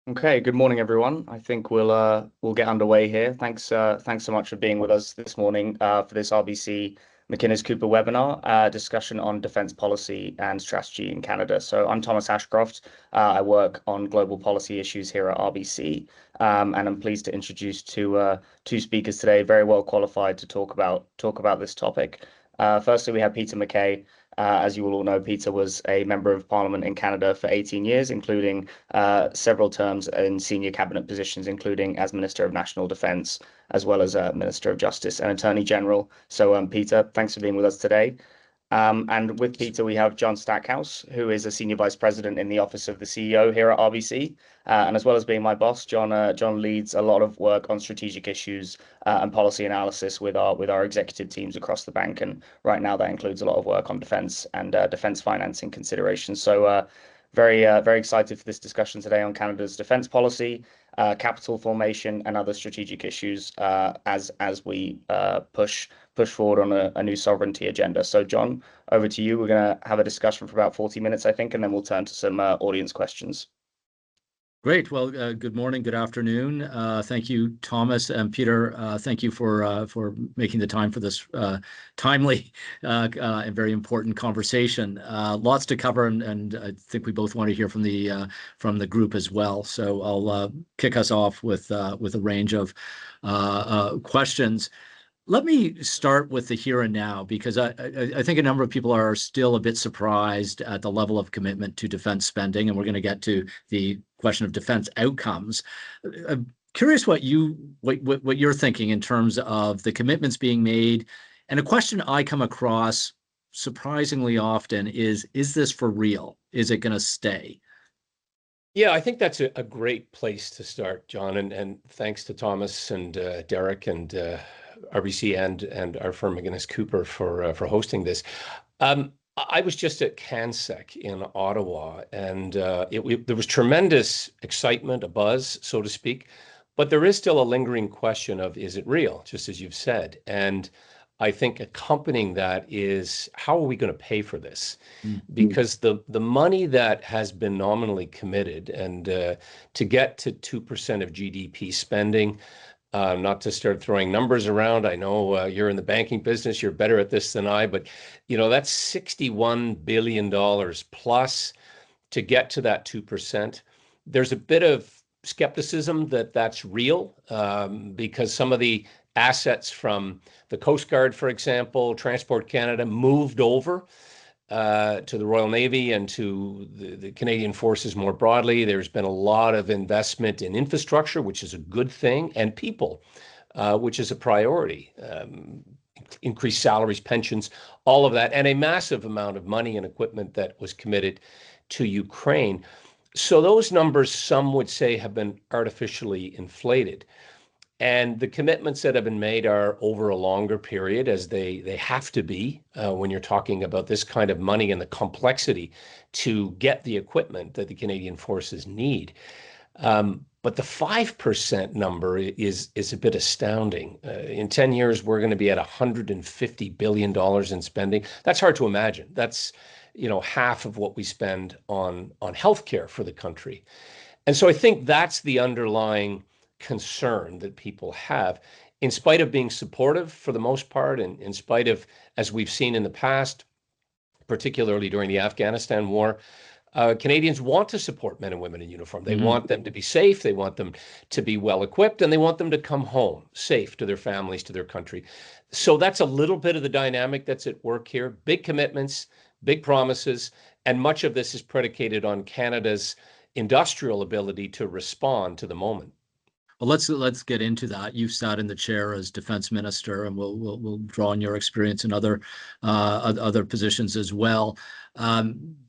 Okay, good morning, everyone. I think we'll get underway here. Thanks so much for being with us this morning for this RBC McInnes Cooper webinar discussion on defense policy and strategy in Canada. So I'm Thomas Ashcroft. I work on global policy issues here at RBC, and I'm pleased to introduce two speakers today, very well qualified to talk about this topic. Firstly, we have Peter MacKay. As you will all know, Peter was a member of Parliament in Canada for 18 years, including several terms in senior cabinet positions, including as Minister of National Defence, as well as Minister of Justice and Attorney General. So, Peter, thanks for being with us today. And with Peter, we have John Stackhouse, who is a Senior Vice President in the Office of the CEO here at RBC. And as well as being my boss, John leads a lot of work on strategic issues and policy analysis with our executive teams across the bank. And right now, that includes a lot of work on defense and defense financing considerations. So very excited for this discussion today on Canada's defense policy, capital formation, and other strategic issues as we push forward on a new sovereignty agenda. So, John, over to you. We're going to have a discussion for about 40 minutes, I think, and then we'll turn to some audience questions. Great. Well, good morning, good afternoon. Thank you, Thomas and Peter. Thank you for making the time for this timely and very important conversation. Lots to cover, and I think we both want to hear from the group as well. So I'll kick us off with a range of questions. Let me start with the here and now, because I think a number of people are still a bit surprised at the level of commitment to defense spending, and we're going to get to the question of defense outcomes. I'm curious what you're thinking in terms of the commitments being made. And a question I come across surprisingly often is this for real? Is it going to stay? Yeah, I think that's a great place to start, John. And thanks to Thomas and Derek and RBC and our firm McInnes Cooper for hosting this. I was just at CanSec in Ottawa, and there was tremendous excitement, a buzz, so to speak, but there is still a lingering question of, is it real, just as you've said? And I think accompanying that is, how are we going to pay for this? Mm-hmm. Because the money that has been nominally committed, and to get to 2% of GDP spending, not to start throwing numbers around. I know you're in the banking business. You're better at this than I, but that's $61 billion plus to get to that 2%. There's a bit of skepticism that that's real because some of the assets from the Coast Guard, for example, Transport Canada, moved over to the Royal Navy and to the Canadian Forces more broadly. There's been a lot of investment in infrastructure, which is a good thing, and people, which is a priority. Increased salaries, pensions, all of that, and a massive amount of money and equipment that was committed to Ukraine. So those numbers, some would say, have been artificially inflated. And the commitments that have been made are over a longer period, as they have to be when you're talking about this kind of money and the complexity to get the equipment that the Canadian Forces need. But the 5% number is a bit astounding. In 10 years, we're going to be at $150 billion in spending. That's hard to imagine. That's half of what we spend on healthcare for the country. And so I think that's the underlying concern that people have, in spite of being supportive for the most part, and in spite of, as we've seen in the past, particularly during the Afghanistan war, Canadians want to support men and women in uniform. They want them to be safe, they want them to be well equipped, and they want them to come home safe to their families, to their country. So that's a little bit of the dynamic that's at work here. Big commitments, big promises, and much of this is predicated on Canada's industrial ability to respond to the moment. Well, let's get into that. You've sat in the chair as defense minister, and we'll draw on your experience in other positions as well.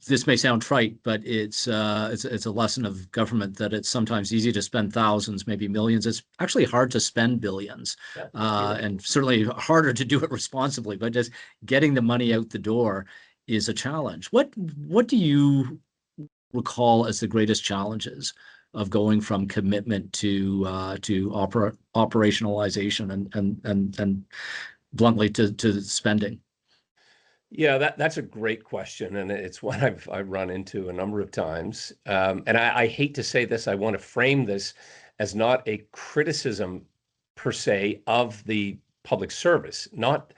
This may sound trite, but it's a lesson of government that it's sometimes easy to spend thousands, maybe millions. It's actually hard to spend billions, and certainly harder to do it responsibly. But just getting the money out the door is a challenge. What do you recall as the greatest challenges of going from commitment to operationalization and bluntly to spending? Yeah, that's a great question, and it's one I've run into a number of times. And I hate to say this, I want to frame this as not a criticism per se of the public service, not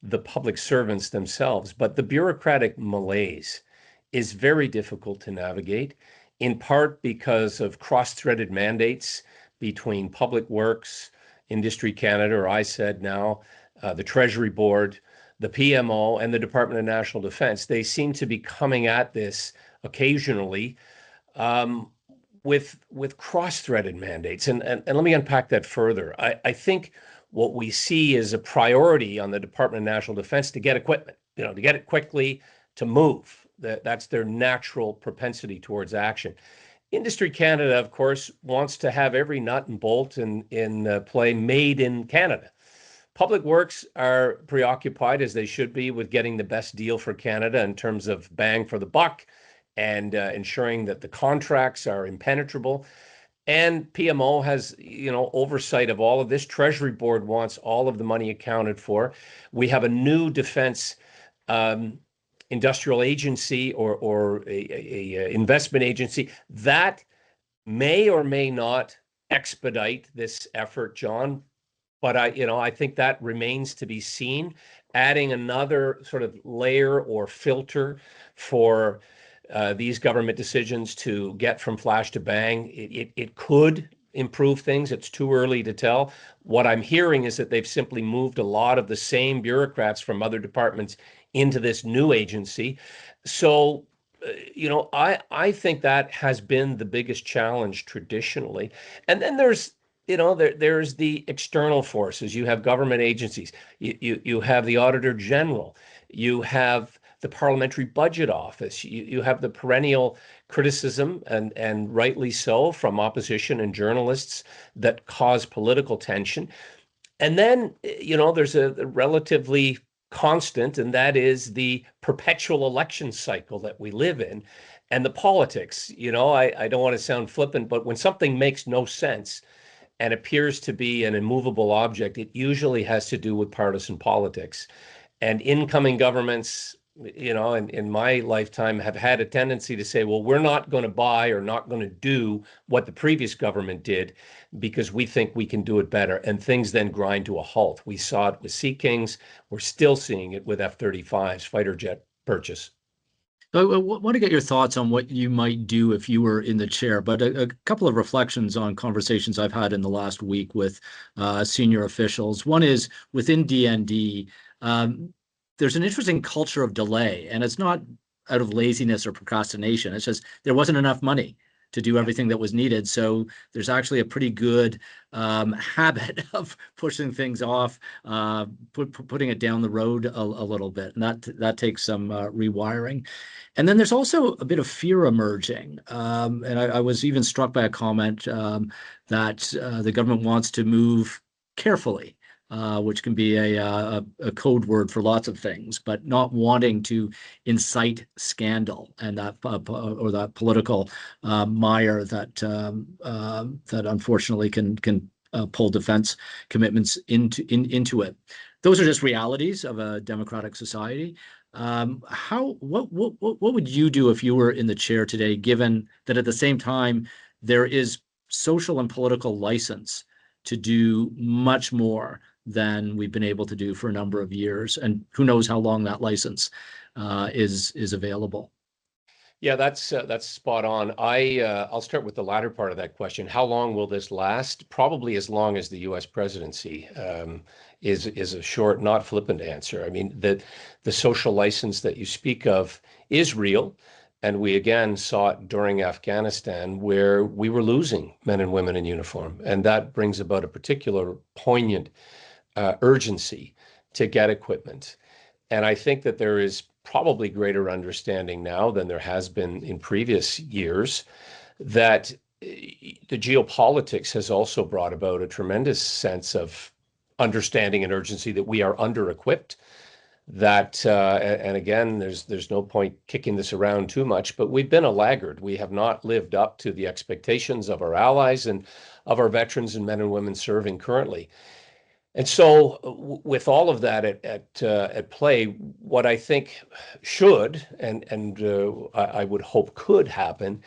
the public servants themselves, but the bureaucratic malaise is very difficult to navigate, in part because of cross-threaded mandates between Public Works, Industry Canada, or I said now, the Treasury Board, the PMO, and the Department of National Defense. They seem to be coming at this occasionally um, with cross-threaded mandates. And let me unpack that further. I think what we see is a priority on the Department of National Defense to get equipment, to get it quickly, to move. That's their natural propensity towards action. Industry Canada, of course, wants to have every nut and bolt in play made in Canada. Public Works are preoccupied, as they should be, with getting the best deal for Canada in terms of bang for the buck and ensuring that the contracts are impenetrable. And PMO has, oversight of all of this. Treasury Board wants all of the money accounted for. We have a new defense industrial agency or a investment agency that may or may not expedite this effort, John. But I think that remains to be seen. Adding another sort of layer or filter for these government decisions to get from flash to bang, it could improve things. It's too early to tell. What I'm hearing is that they've simply moved a lot of the same bureaucrats from other departments into this new agency. So, I think that has been the biggest challenge traditionally. And then there's there's the external forces. You have government agencies. You have the Auditor General. You have the Parliamentary Budget Office. You have the perennial criticism, and rightly so, from opposition and journalists that cause political tension. And then, there's a relatively constant, and that is the perpetual election cycle that we live in and the politics. I don't want to sound flippant, but when something makes no sense and appears to be an immovable object, it usually has to do with partisan politics. And incoming governments, in my lifetime, have had a tendency to say, well, we're not going to buy or not going to do what the previous government did because we think we can do it better. And things then grind to a halt. We saw it with Sea Kings. We're still seeing it with F-35s, fighter jet purchase. So I want to get your thoughts on what you might do if you were in the chair, but a couple of reflections on conversations I've had in the last week with senior officials. One is within DND, there's an interesting culture of delay, and it's not out of laziness or procrastination. It's just there wasn't enough money to do everything that was needed. So there's actually a pretty good habit of pushing things off, putting it down the road a little bit, and that takes some rewiring. And then there's also a bit of fear emerging. And I was even struck by a comment that the government wants to move carefully, which can be a code word for lots of things, but not wanting to incite scandal and that or that political mire that unfortunately can pull defense commitments into it. Those are just realities of a democratic society. What would you do if you were in the chair today, given that at the same time there is social and political license to do much more than we've been able to do for a number of years, and who knows how long that license is available? Yeah, that's spot on. I'll start with the latter part of that question. How long will this last? Probably as long as the U.S. presidency is a short, not flippant answer. I mean, the social license that you speak of is real. And we again saw it during Afghanistan, where we were losing men and women in uniform. And that brings about a particular poignant urgency to get equipment. And I think that there is probably greater understanding now than there has been in previous years that the geopolitics has also brought about a tremendous sense of understanding and urgency that we are under-equipped. That and again, there's no point kicking this around too much, but we've been a laggard. We have not lived up to the expectations of our allies and of our veterans and men and women serving currently. And so, with all of that at play, what I think should and I would hope could happen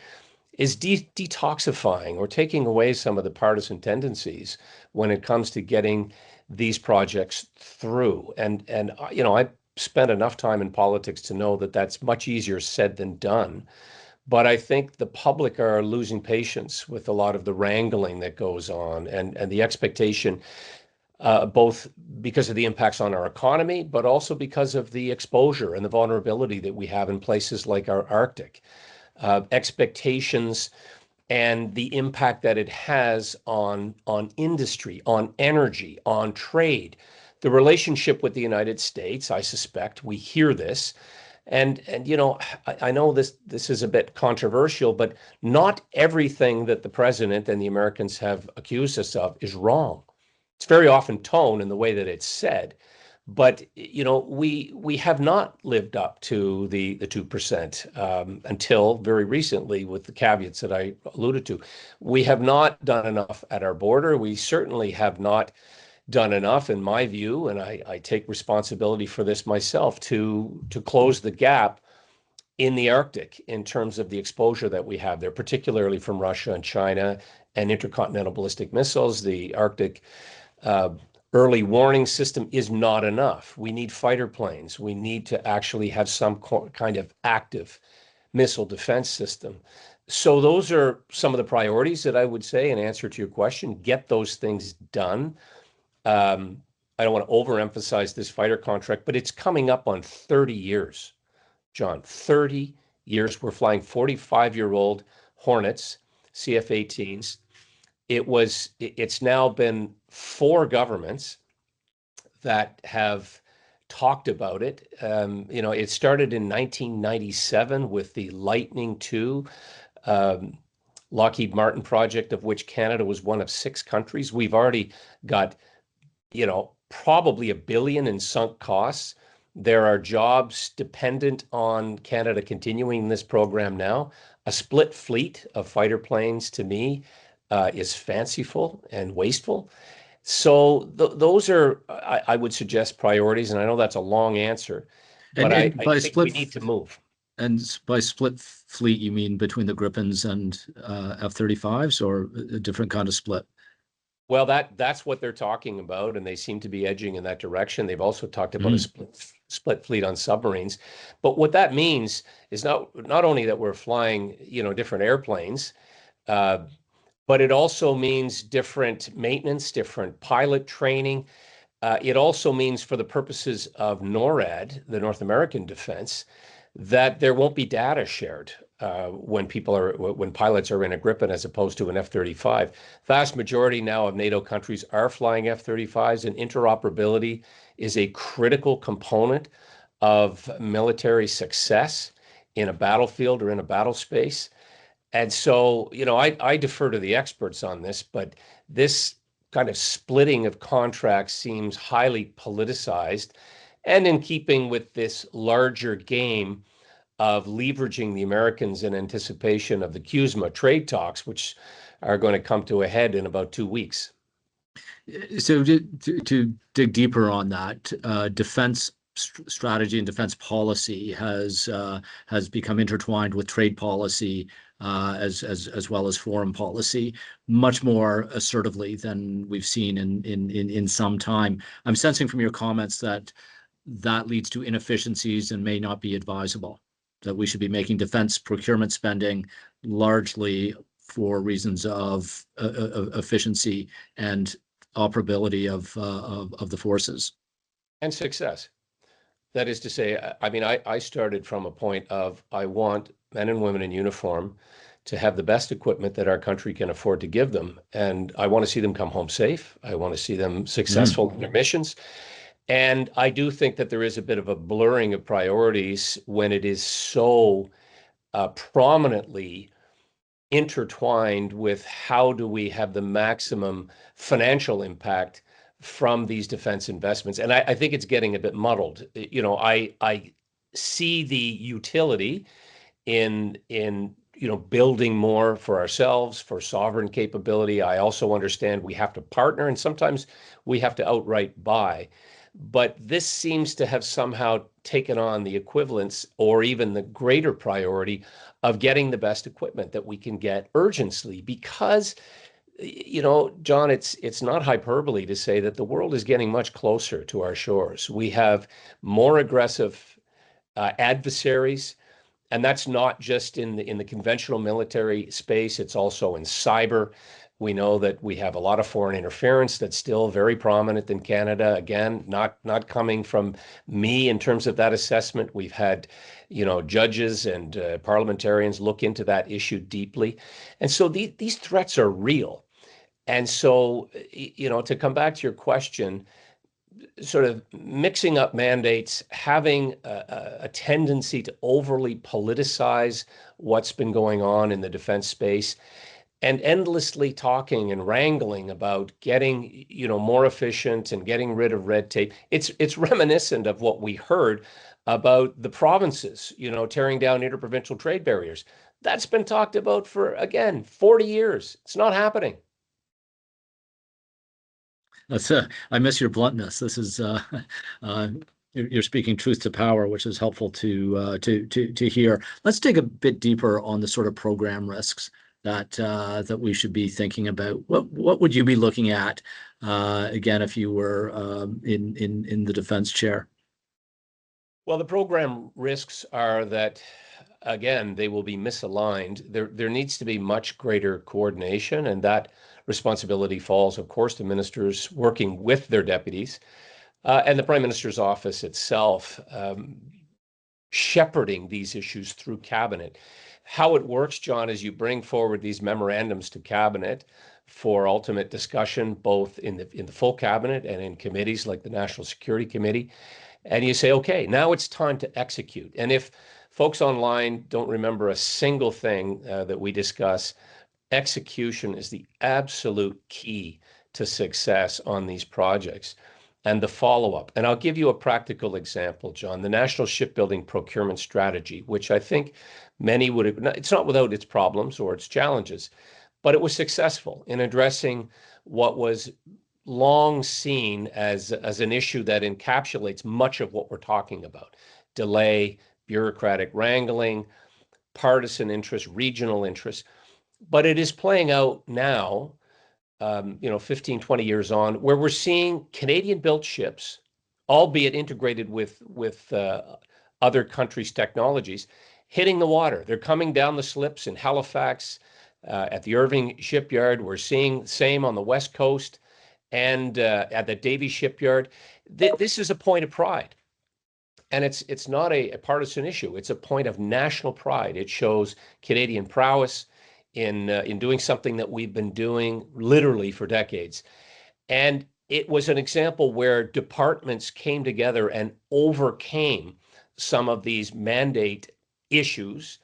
is detoxifying or taking away some of the partisan tendencies when it comes to getting these projects through. And I spent enough time in politics to know that that's much easier said than done. But I think the public are losing patience with a lot of the wrangling that goes on and the expectation, both because of the impacts on our economy, but also because of the exposure and the vulnerability that we have in places like our Arctic. Expectations and the impact that it has on industry, on energy, on trade, the relationship with the United States. I suspect we hear this, and I know this is a bit controversial, but not everything that the president and the Americans have accused us of is wrong. It's very often tone in the way that it's said, but we have not lived up to the 2% until very recently, with the caveats that I alluded to. We have not done enough at our border. We certainly have not done enough, in my view, and I take responsibility for this myself, to close the gap in the Arctic in terms of the exposure that we have there, particularly from Russia and China and intercontinental ballistic missiles. The Arctic uh, early warning system is not enough. We need fighter planes. We need to actually have some kind of active missile defense system. So those are some of the priorities that I would say in answer to your question. Get those things done. I don't want to overemphasize this fighter contract, but it's coming up on 30 years, John. 30 years. We're flying 45-year-old Hornets, CF-18s. It's now been 4 governments that have talked about it. It started in 1997 with the Lightning II Lockheed Martin project, of which Canada was one of 6 countries. We've already got, probably $1 billion in sunk costs. There are jobs dependent on Canada continuing this program now. A split fleet of fighter planes, to me, is fanciful and wasteful. So those are, I would suggest, priorities, and I know that's a long answer, but I by think we split need to move. and by split fleet, you mean between the Gripens and F-35s, or a different kind of split? Well, that's what they're talking about, and they seem to be edging in that direction. They've also talked about a split fleet on submarines. But what that means is not only that we're flying, different airplanes, uh, but it also means different maintenance, different pilot training. It also means, for the purposes of NORAD, the North American defense, that there won't be data shared when pilots are in a Gripen as opposed to an F-35. Vast majority now of NATO countries are flying F-35s, and interoperability is a critical component of military success in a battlefield or in a battle space. And so, I defer to the experts on this, but this kind of splitting of contracts seems highly politicized and in keeping with this larger game of leveraging the Americans in anticipation of the CUSMA trade talks, which are going to come to a head in about 2 weeks. So to dig deeper on that, defense strategy and defense policy has become intertwined with trade policy, as well as foreign policy, much more assertively than we've seen in some time. I'm sensing from your comments that leads to inefficiencies and may not be advisable, that we should be making defense procurement spending largely for reasons of efficiency and operability of the forces. And success. That is to say, I mean, I started from a point of, I want men and women in uniform to have the best equipment that our country can afford to give them. And I want to see them come home safe. I want to see them successful in their missions. And I do think that there is a bit of a blurring of priorities when it is so prominently intertwined with how do we have the maximum financial impact from these defense investments. And I think it's getting a bit muddled. I see the utility in building more for ourselves, for sovereign capability. I also understand we have to partner, and sometimes we have to outright buy. But this seems to have somehow taken on the equivalence or even the greater priority of getting the best equipment that we can get urgently, because John, it's not hyperbole to say that the world is getting much closer to our shores. We have more aggressive adversaries, and that's not just in the conventional military space. It's also in cyber. We know that we have a lot of foreign interference that's still very prominent in Canada. Again, not coming from me in terms of that assessment. We've had, judges and parliamentarians look into that issue deeply, and so these threats are real. And so, to come back to your question, sort of mixing up mandates, having a tendency to overly politicize what's been going on in the defense space, and endlessly talking and wrangling about getting, more efficient and getting rid of red tape. It's reminiscent of what we heard about the provinces, tearing down interprovincial trade barriers. That's been talked about for, again, 40 years. It's not happening. That's I miss your bluntness. This is you're speaking truth to power, which is helpful to hear. Let's dig a bit deeper on the sort of program risks that we should be thinking about. What would you be looking at again if you were in the defense chair? Well, the program risks are that, again, they will be misaligned. There needs to be much greater coordination, and that responsibility falls, of course, to ministers working with their deputies, and the Prime Minister's office itself, shepherding these issues through cabinet. How it works, John, is you bring forward these memorandums to cabinet for ultimate discussion, both in the full cabinet and in committees like the National Security Committee. And you say, okay, now it's time to execute. And if folks online don't remember a single thing that we discuss, execution is the absolute key to success on these projects, and the follow-up. And I'll give you a practical example, John. The National Shipbuilding Procurement Strategy, which I think many would have, it's not without its problems or its challenges, but it was successful in addressing what was long seen as an issue that encapsulates much of what we're talking about: delay, bureaucratic wrangling, partisan interest, regional interest. But it is playing out now, 15, 20 years on, where we're seeing Canadian-built ships, albeit integrated with other countries' technologies, hitting the water. They're coming down the slips in Halifax, at the Irving shipyard. We're seeing the same on the West Coast and at the Davie shipyard. This is a point of pride. And it's not a partisan issue. It's a point of national pride. It shows Canadian prowess in doing something that we've been doing literally for decades. And it was an example where departments came together and overcame some of these mandate issues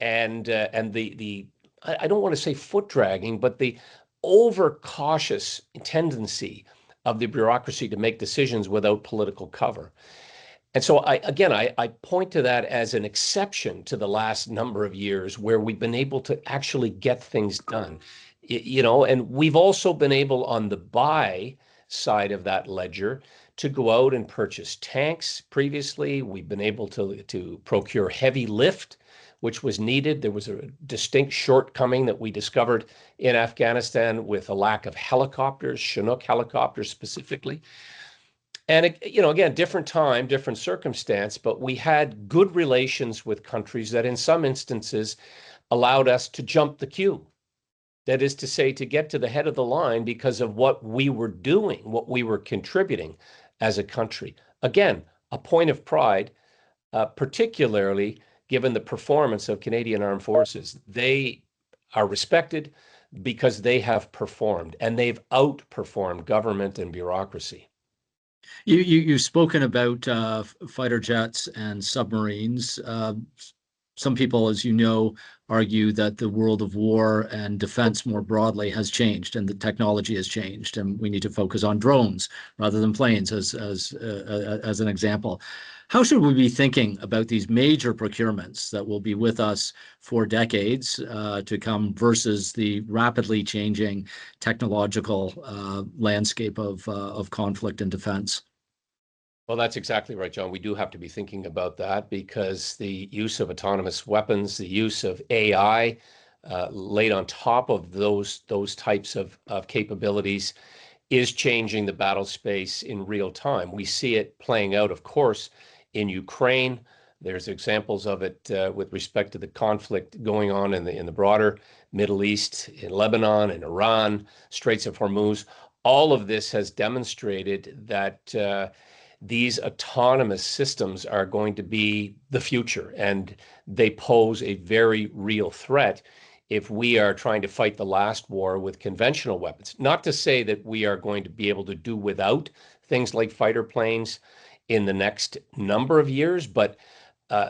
and the I don't want to say foot dragging, but the overcautious tendency of the bureaucracy to make decisions without political cover. And so I point to that as an exception to the last number of years where we've been able to actually get things done. And we've also been able, on the buy side of that ledger, to go out and purchase tanks. Previously, we've been able to procure heavy lift, which was needed. There was a distinct shortcoming that we discovered in Afghanistan with a lack of helicopters, Chinook helicopters specifically. And, again, different time, different circumstance, but we had good relations with countries that in some instances allowed us to jump the queue. That is to say, to get to the head of the line because of what we were doing, what we were contributing as a country. Again, a point of pride, particularly given the performance of Canadian Armed Forces. They are respected because they have performed, and they've outperformed government and bureaucracy. You've spoken about fighter jets and submarines. Some people, as you know, argue that the world of war and defense more broadly has changed, and the technology has changed, and we need to focus on drones rather than planes, as an example. How should we be thinking about these major procurements that will be with us for decades to come versus the rapidly changing technological landscape of conflict and defense? Well, that's exactly right, John. We do have to be thinking about that because the use of autonomous weapons, the use of AI laid on top of those types of capabilities is changing the battle space in real time. We see it playing out, of course, in Ukraine. There's examples of it with respect to the conflict going on in the broader Middle East, in Lebanon, in Iran, Straits of Hormuz. All of this has demonstrated that these autonomous systems are going to be the future, and they pose a very real threat if we are trying to fight the last war with conventional weapons. Not to say that we are going to be able to do without things like fighter planes in the next number of years, but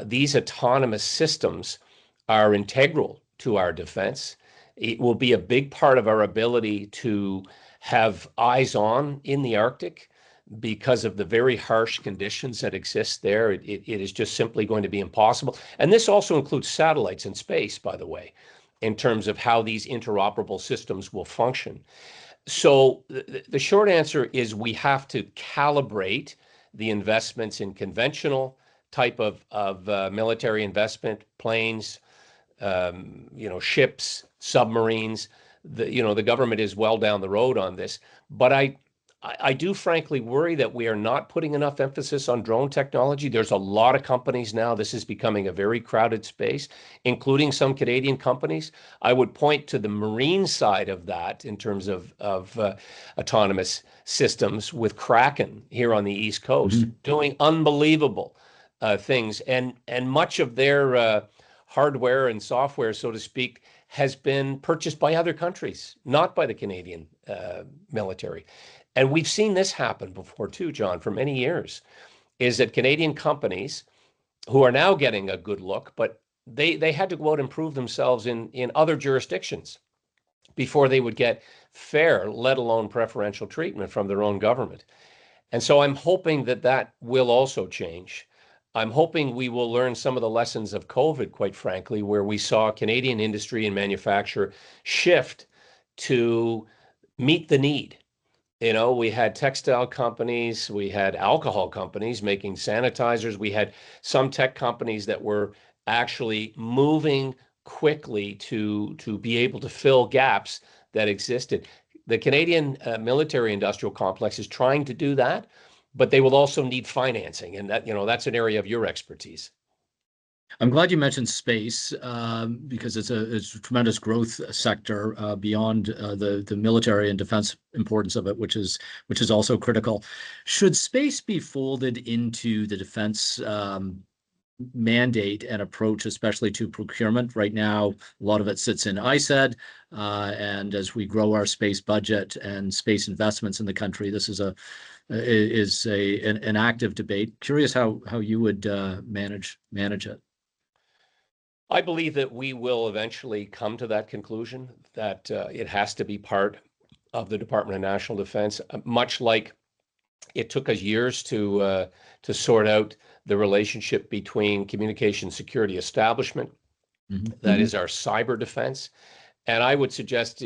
these autonomous systems are integral to our defense. It will be a big part of our ability to have eyes on in the Arctic because of the very harsh conditions that exist there. It is just simply going to be impossible. And this also includes satellites in space, by the way, in terms of how these interoperable systems will function. So the short answer is we have to calibrate the investments in conventional type of military investment, planes, ships, submarines. The government is well down the road on this, but I do frankly worry that we are not putting enough emphasis on drone technology. There's a lot of companies now. This is becoming a very crowded space, including some Canadian companies. I would point to the marine side of that in terms of autonomous systems with Kraken here on the East Coast, doing unbelievable things. And much of their hardware and software, so to speak, has been purchased by other countries, not by the Canadian military. And we've seen this happen before too, John, for many years, is that Canadian companies who are now getting a good look, but they had to go out and prove themselves in other jurisdictions before they would get fair, let alone preferential treatment from their own government. And so I'm hoping that will also change. I'm hoping we will learn some of the lessons of COVID, quite frankly, where we saw Canadian industry and manufacture shift to meet the need. We had textile companies, we had alcohol companies making sanitizers, we had some tech companies that were actually moving quickly to be able to fill gaps that existed. The Canadian military industrial complex is trying to do that, but they will also need financing, and that's an area of your expertise. I'm glad you mentioned space because it's a tremendous growth sector beyond the military and defense importance of it, which is also critical. Should space be folded into the defense mandate and approach, especially to procurement? Right now, a lot of it sits in ISED, and as we grow our space budget and space investments in the country, this is an active debate. Curious how you would manage it. I believe that we will eventually come to that conclusion, that it has to be part of the Department of National Defense, much like it took us years to sort out the relationship between communication security establishment, that is our cyber defense. And I would suggest,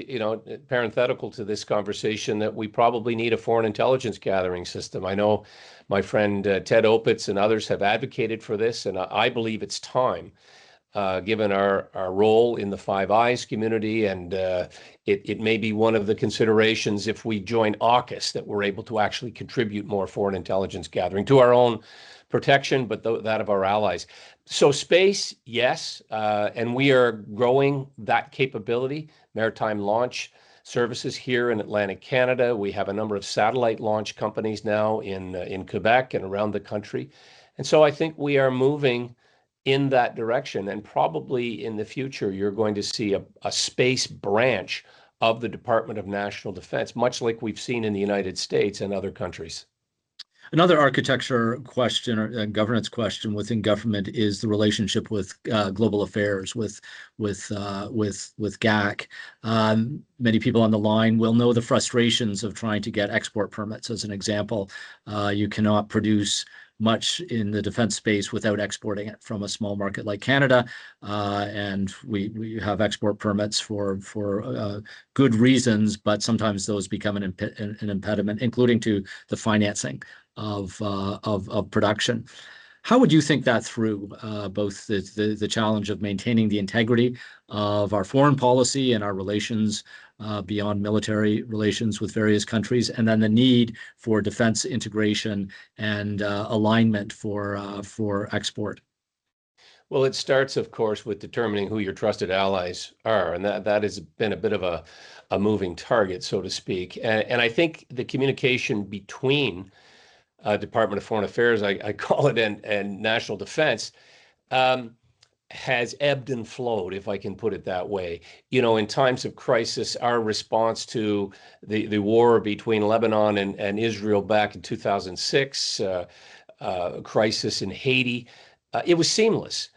parenthetical to this conversation, that we probably need a foreign intelligence gathering system. I know my friend Ted Opitz and others have advocated for this, and I believe it's time. Given our role in the Five Eyes community, and it may be one of the considerations if we join AUKUS that we're able to actually contribute more foreign intelligence gathering to our own protection, but that of our allies. So space, yes, and we are growing that capability. Maritime launch services here in Atlantic Canada. We have a number of satellite launch companies now in Quebec and around the country. And so I think we are moving in that direction, and probably in the future you're going to see a space branch of the Department of National Defense, much like we've seen in the United States and other countries. Another architecture question or governance question within government is the relationship with global affairs, with GAC. Many people on the line will know the frustrations of trying to get export permits. As an example, you cannot produce much in the defense space without exporting it from a small market like Canada, and we have export permits for good reasons, but sometimes those become an impediment, including to the financing of production. How would you think that through, both the challenge of maintaining the integrity of our foreign policy and our relations beyond military relations with various countries, and then the need for defense integration and alignment for export? Well, it starts, of course, with determining who your trusted allies are, and that has been a bit of a moving target, so to speak. And I think the communication between Department of Foreign Affairs, I call it, and national defense, has ebbed and flowed, if I can put it that way. In times of crisis, our response to the war between Lebanon and Israel back in 2006, crisis in Haiti, it was seamless.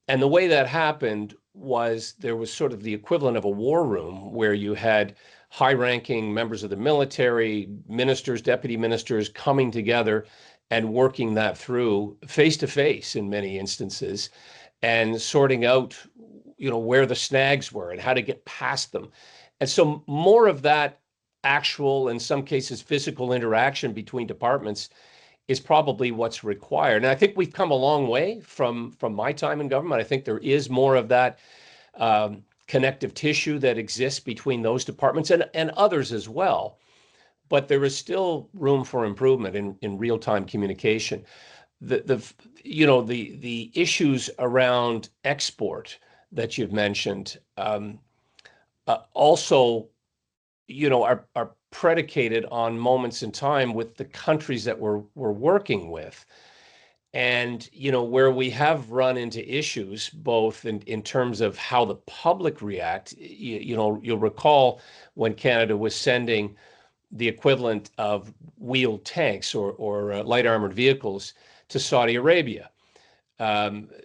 And the way that happened was there was sort of the equivalent of a war room where you had high-ranking members of the military, ministers, deputy ministers coming together and working that through face-to-face in many instances, and sorting out, where the snags were and how to get past them. And so more of that actual, in some cases, physical interaction between departments is probably what's required. And I think we've come a long way from my time in government. I think there is more of that connective tissue that exists between those departments and others as well. But there is still room for improvement in real-time communication. The issues around export that you've mentioned also are predicated on moments in time with the countries that we're working with. And, where we have run into issues, both in terms of how the public react, you'll recall when Canada was sending the equivalent of wheeled tanks or light armored vehicles to Saudi Arabia. Our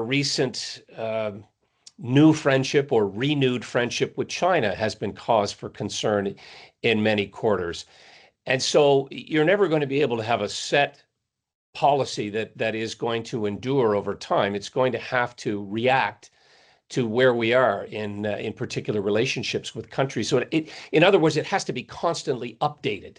recent new friendship or renewed friendship with China has been cause for concern in many quarters. And so you're never going to be able to have a set policy that is going to endure over time. It's going to have to react to where we are in particular relationships with countries. So in other words, it has to be constantly updated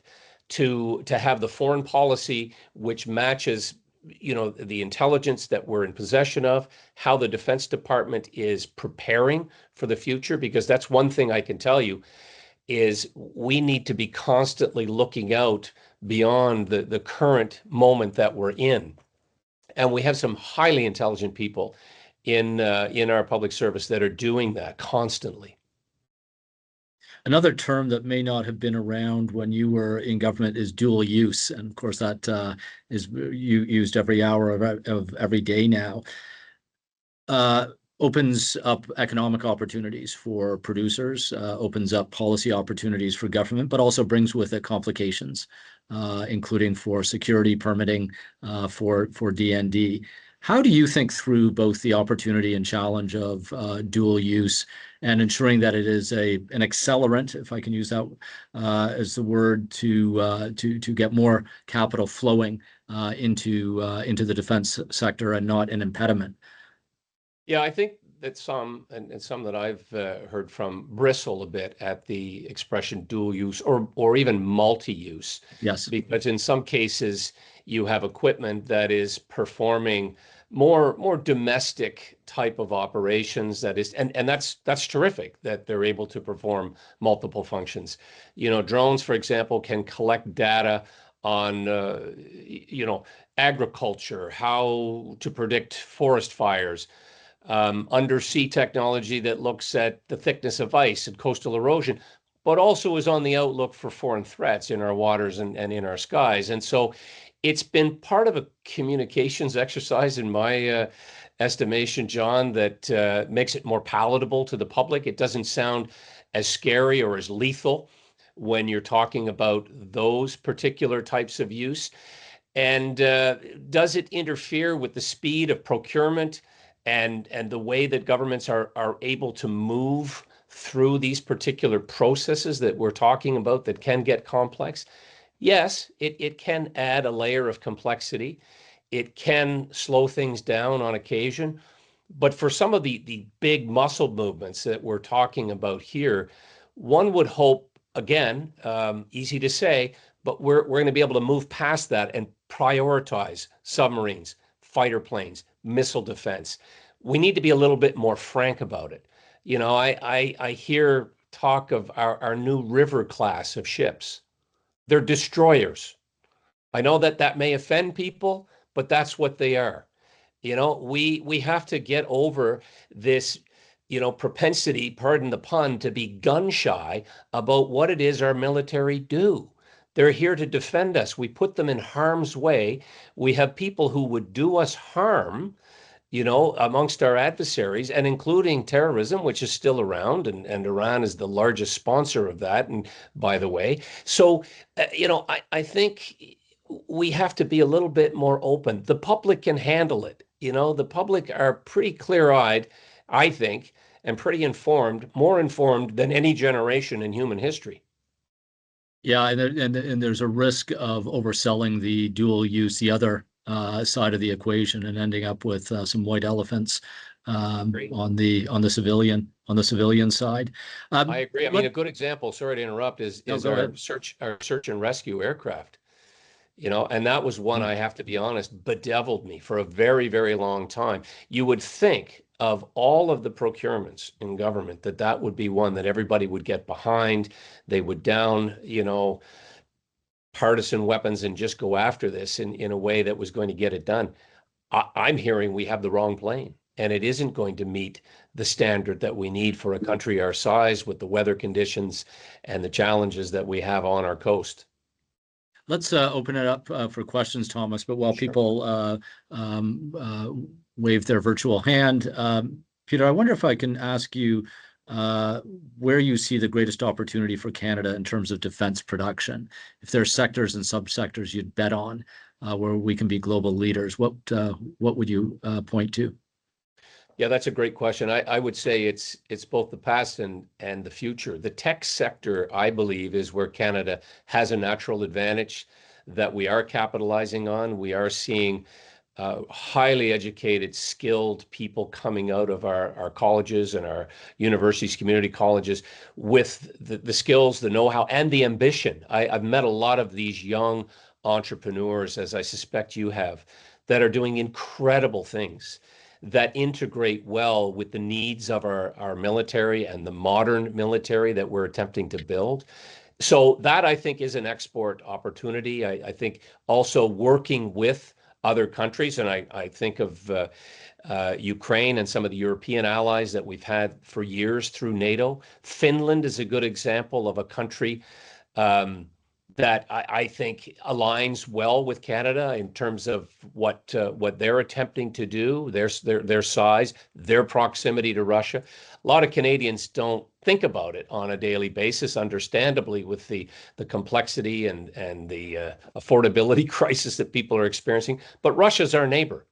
to have the foreign policy which matches the intelligence that we're in possession of, how the Defense Department is preparing for the future, because that's one thing I can tell you is we need to be constantly looking out beyond the current moment that we're in. And we have some highly intelligent people in our public service that are doing that constantly. Another term that may not have been around when you were in government is dual use, and of course that is used every hour of every day now. Opens up economic opportunities for producers, opens up policy opportunities for government, but also brings with it complications, including for security permitting, for DND. How do you think through both the opportunity and challenge of dual use and ensuring that it is an accelerant, if I can use that as the word, to get more capital flowing into the defense sector and not an impediment? Yeah, I think that some that I've heard from bristle a bit at the expression dual use or even multi-use. Yes. Because in some cases you have equipment that is performing more domestic type of operations and that's terrific that they're able to perform multiple functions. Drones, for example, can collect data on agriculture, how to predict forest fires, undersea technology that looks at the thickness of ice and coastal erosion, but also is on the outlook for foreign threats in our waters and in our skies. And so it's been part of a communications exercise, in my estimation, John, that makes it more palatable to the public. It doesn't sound as scary or as lethal when you're talking about those particular types of use? And does it interfere with the speed of procurement and the way that governments are able to move through these particular processes that we're talking about that can get complex? Yes, it can add a layer of complexity. It can slow things down on occasion. But for some of the big muscle movements that we're talking about here, one would hope, again, easy to say, but we're going to be able to move past that and prioritize submarines, fighter planes, missile defense. We need to be a little bit more frank about it. You know, I hear talk of our new river class of ships. They're destroyers. I know that that may offend people, but that's what they are. You know, we have to get over this, propensity, pardon the pun, to be gun shy about what it is our military do. They're here to defend us. We put them in harm's way. We have people who would do us harm, amongst our adversaries, and including terrorism, which is still around, and Iran is the largest sponsor of that. And by the way, so, I think we have to be a little bit more open. The public can handle it. The public are pretty clear-eyed, I think, and pretty informed, more informed than any generation in human history. Yeah, and there's a risk of overselling the dual use, the other side of the equation, and ending up with some white elephants on the civilian side. I agree. I mean, a good example, sorry to interrupt, is our search and rescue aircraft. And that was one, I have to be honest, bedeviled me for a very, very long time. You would think of all of the procurements in government that would be one that everybody would get behind. They would down, partisan weapons and just go after this in a way that was going to get it done. I'm hearing we have the wrong plane, and it isn't going to meet the standard that we need for a country our size with the weather conditions and the challenges that we have on our coast. Let's open it up for questions, Thomas. But while people wave their virtual hand, Peter, I wonder if I can ask you where you see the greatest opportunity for Canada in terms of defense production. If there are sectors and subsectors you'd bet on where we can be global leaders, what would you point to? Yeah, that's a great question. I would say it's both the past and the future. The tech sector, I believe, is where Canada has a natural advantage that we are capitalizing on. We are seeing highly educated, skilled people coming out of our colleges and our universities, community colleges, with the skills, the know-how, and the ambition. I've met a lot of these young entrepreneurs, as I suspect you have, that are doing incredible things that integrate well with the needs of our military and the modern military that we're attempting to build. So that, I think, is an export opportunity. I think also working with other countries, and I think of Ukraine and some of the European allies that we've had for years through NATO. Finland is a good example of a country that I think aligns well with Canada in terms of what they're attempting to do, their size, their proximity to Russia. A lot of Canadians don't think about it on a daily basis, understandably, with the complexity and the affordability crisis that people are experiencing. But Russia's our neighbor.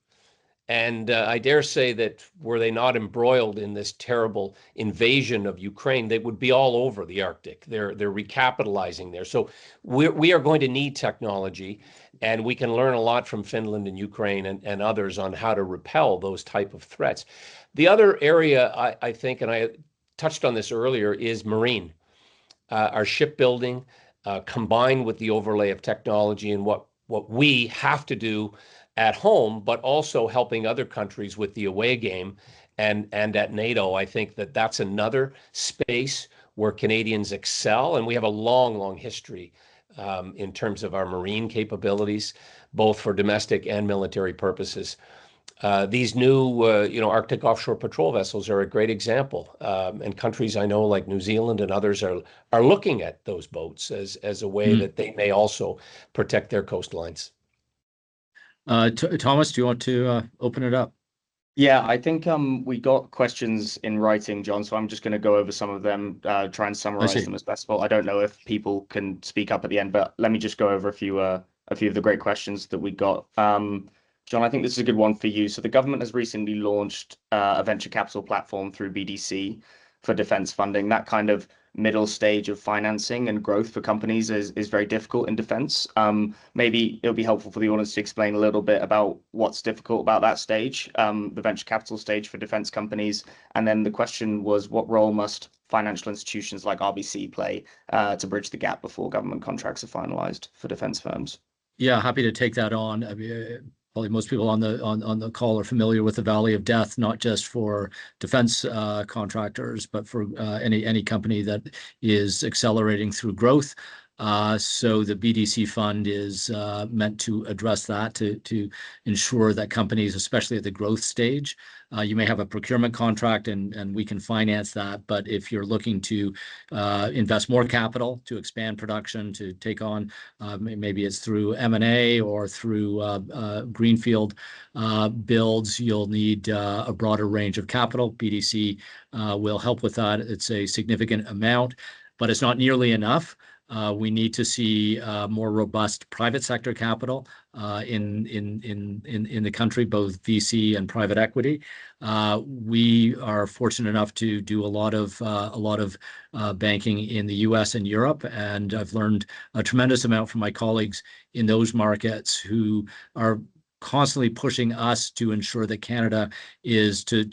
And I dare say that were they not embroiled in this terrible invasion of Ukraine, they would be all over the Arctic. They're recapitalizing there. So we are going to need technology, and we can learn a lot from Finland and Ukraine and others on how to repel those type of threats. The other area I think, and I touched on this earlier, is marine. Our shipbuilding, combined with the overlay of technology and what we have to do at home, but also helping other countries with the away game and at NATO. I think that's another space where Canadians excel, and we have a long history in terms of our marine capabilities, both for domestic and military purposes. These new, Arctic offshore patrol vessels are a great example, and countries I know like New Zealand and others are looking at those boats as a way that they may also protect their coastlines. Thomas, do you want to open it up? Yeah, I think we got questions in writing, John, so I'm just going to go over some of them, try and I summarize see. them as best possible. I don't know if people can speak up at the end, but let me just go over a few of the great questions that we got. John, I think this is a good one for you. So the government has recently launched a venture capital platform through BDC for defense funding. That kind of middle stage of financing and growth for companies is very difficult in defense. Maybe it'll be helpful for the audience to explain a little bit about what's difficult about that stage, the venture capital stage for defense companies. And then the question was, what role must financial institutions like RBC play to bridge the gap before government contracts are finalized for defense firms? Yeah, happy to take that on. I mean, probably most people on the call are familiar with the Valley of Death, not just for defense contractors, but for any company that is accelerating through growth. So the BDC fund is meant to address that, to ensure that companies, especially at the growth stage, you may have a procurement contract and we can finance that. But if you're looking to invest more capital to expand production, to take on, maybe it's through M&A or through greenfield builds, you'll need a broader range of capital. BDC will help with that. It's a significant amount, but it's not nearly enough. We need to see more robust private sector capital in the country, both VC and private equity. We are fortunate enough to do a lot of banking in the U.S. and Europe, and I've learned a tremendous amount from my colleagues in those markets who are constantly pushing us to ensure that Canada is, to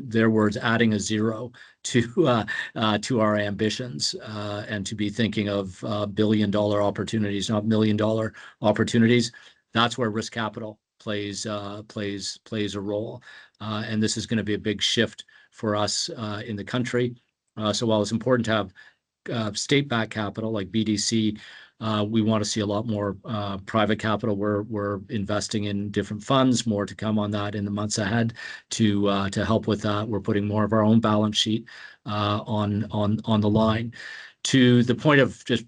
their words, adding a zero to our ambitions, and to be thinking of billion-dollar opportunities, not million-dollar opportunities. That's where risk capital plays a role, and this is going to be a big shift for us in the country. So while it's important to have state-backed capital like BDC, we want to see a lot more private capital. We're investing in different funds, more to come on that in the months ahead to help with that. We're putting more of our own balance sheet on the line. To the point of just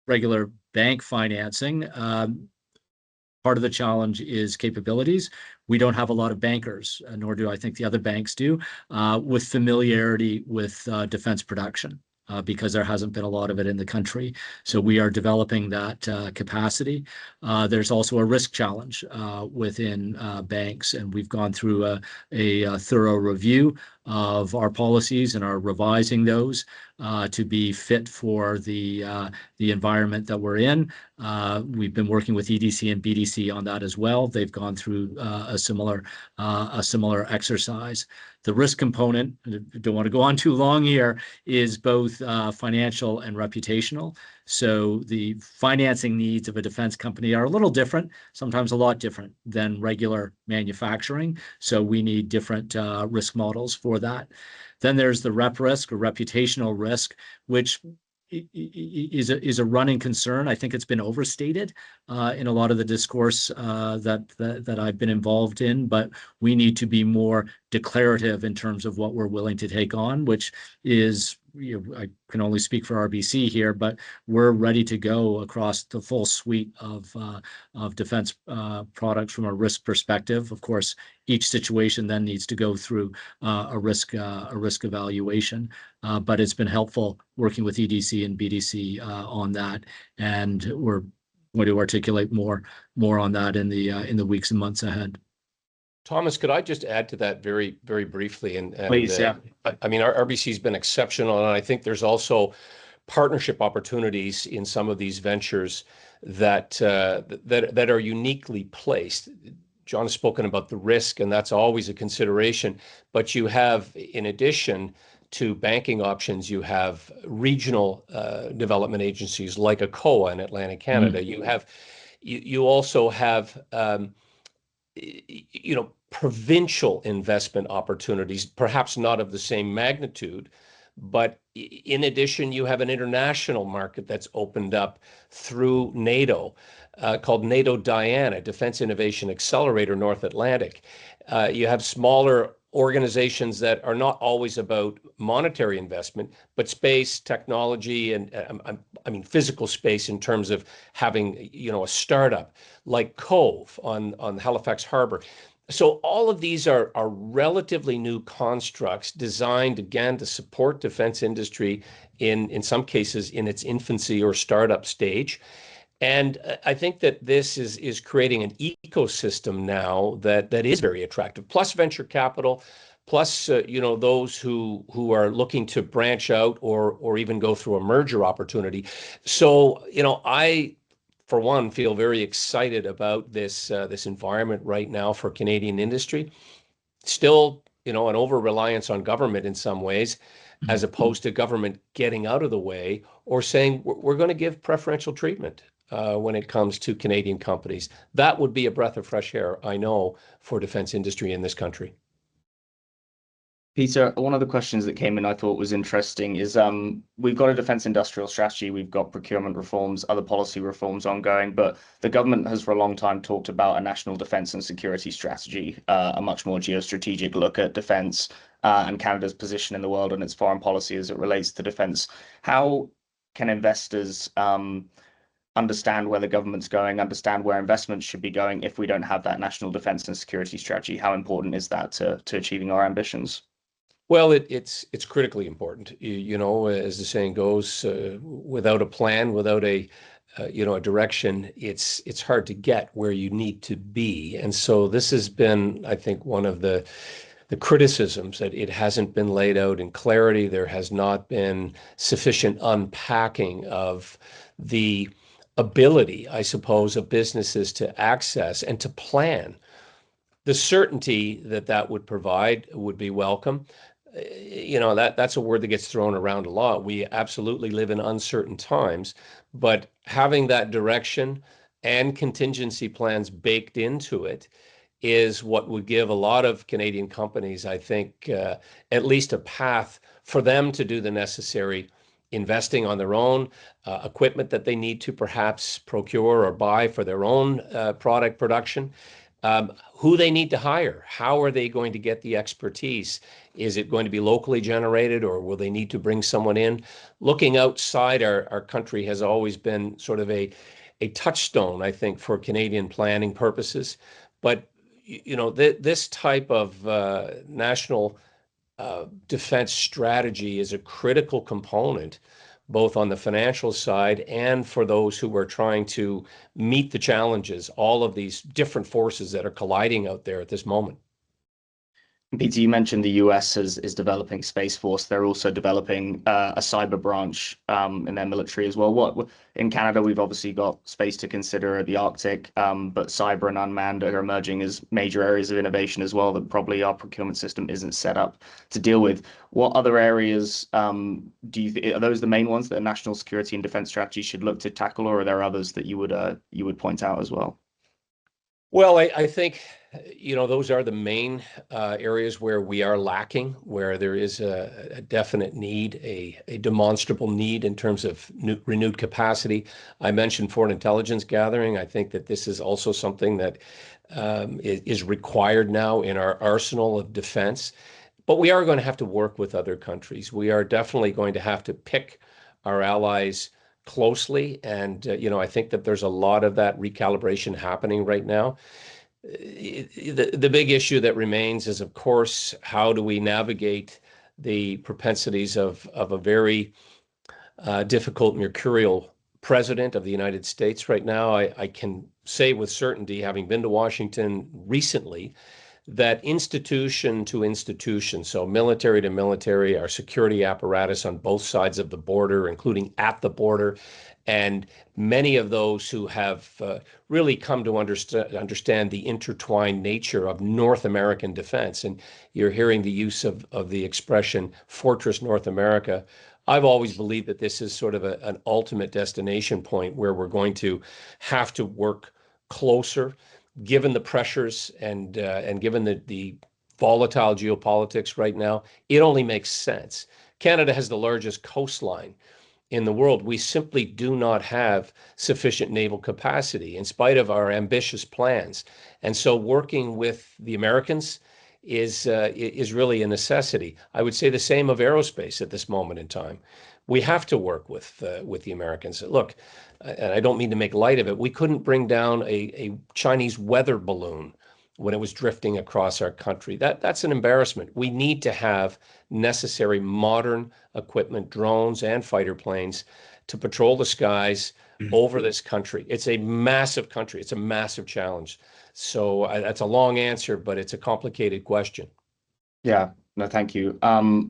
regular bank financing, part of the challenge is capabilities. We don't have a lot of bankers, nor do I think the other banks do, with familiarity with defense production. Because there hasn't been a lot of it in the country. So we are developing that capacity. There's also a risk challenge within banks, and we've gone through a thorough review of our policies and are revising those to be fit for the environment that we're in. We've been working with EDC and BDC on that as well. They've gone through a similar exercise. The risk component, I don't want to go on too long here, is both financial and reputational. So the financing needs of a defense company are a little different, sometimes a lot different than regular manufacturing. So we need different risk models for that. Then there's the rep risk or reputational risk, which is a running concern. I think it's been overstated in a lot of the discourse that I've been involved in, but we need to be more declarative in terms of what we're willing to take on, which is, I can only speak for RBC here, but we're ready to go across the full suite of defense products from a risk perspective. Of course, each situation then needs to go through a risk evaluation, but it's been helpful working with EDC and BDC on that, and we're going to articulate more on that in the weeks and months ahead. Thomas, could I just add to that very, very briefly? And Please, yeah. I mean, our RBC's been exceptional, and I think there's also partnership opportunities in some of these ventures that are uniquely placed. John has spoken about the risk, and that's always a consideration. But you have, in addition to banking options, you have regional development agencies like ACOA in Atlantic Canada. You also have provincial investment opportunities, perhaps not of the same magnitude, but in addition, you have an international market that's opened up through NATO, called NATO Diana, Defense Innovation Accelerator North Atlantic. You have smaller organizations that are not always about monetary investment, but space, technology, and I mean physical space in terms of having a startup like Cove on Halifax Harbor. So all of these are relatively new constructs designed, again, to support defense industry in some cases in its infancy or startup stage. And I think that this is creating an ecosystem now that is very attractive, plus venture capital, plus those who are looking to branch out or even go through a merger opportunity. So I, for one, feel very excited about this environment right now for Canadian industry. Still, an over-reliance on government in some ways, as opposed to government getting out of the way or saying we're going to give preferential treatment when it comes to Canadian companies. That would be a breath of fresh air, I know, for defense industry in this country. Peter, one of the questions that came in I thought was interesting is we've got a defense industrial strategy, we've got procurement reforms, other policy reforms ongoing, but the government has for a long time talked about a national defense and security strategy, a much more geostrategic look at defense and Canada's position in the world and its foreign policy as it relates to defense. How can investors understand where the government's going, understand where investments should be going if we don't have that national defense and security strategy? How important is that to achieving our ambitions? Well, it's critically important. As the saying goes, without a plan, without a direction, it's hard to get where you need to be. And so this has been, I think, one of the criticisms, that it hasn't been laid out in clarity. There has not been sufficient unpacking of the ability, I suppose, of businesses to access and to plan. The certainty that would provide would be welcome. That's a word that gets thrown around a lot. We absolutely live in uncertain times, but having that direction and contingency plans baked into it is what would give a lot of Canadian companies, I think, at least a path for them to do the necessary investing on their own, equipment that they need to perhaps procure or buy for their own product production. Who they need to hire, how are they going to get the expertise? Is it going to be locally generated, or will they need to bring someone in? Looking outside our country has always been sort of a touchstone, I think, for Canadian planning purposes. But this type of national defense strategy is a critical component, both on the financial side and for those who are trying to meet the challenges, all of these different forces that are colliding out there at this moment. Peter, you mentioned the US is developing Space Force. They're also developing a cyber branch in their military as well. What in Canada, we've obviously got space to consider the Arctic, but cyber and unmanned are emerging as major areas of innovation as well that probably our procurement system isn't set up to deal with. What other areas do you are those the main ones that a national security and defense strategy should look to tackle, or are there others that you would point out as well? Well, I think, those are the main areas where we are lacking, where there is a definite need, a demonstrable need in terms of renewed capacity. I mentioned foreign intelligence gathering. I think that this is also something that is required now in our arsenal of defense. But we are going to have to work with other countries. We are definitely going to have to pick our allies closely. And, I think that there's a lot of that recalibration happening right now. The big issue that remains is, of course, how do we navigate the propensities of a very difficult, mercurial president of the United States right now? I can say with certainty, having been to Washington recently, that institution to institution, so military to military, our security apparatus on both sides of the border, including at the border, and many of those who have really come to understand the intertwined nature of North American defense. And you're hearing the use of the expression Fortress North America. I've always believed that this is sort of an ultimate destination point where we're going to have to work closer, given the pressures and given the volatile geopolitics right now. It only makes sense. Canada has the largest coastline in the world. We simply do not have sufficient naval capacity in spite of our ambitious plans. And so working with the Americans is really a necessity. I would say the same of aerospace at this moment in time. We have to work with the Americans. Look, and I don't mean to make light of it, we couldn't bring down a Chinese weather balloon when it was drifting across our country. That's an embarrassment. We need to have necessary modern equipment, drones and fighter planes, to patrol the skies over this country. It's a massive country. It's a massive challenge. So that's a long answer, but it's a complicated question. Yeah, no, thank you.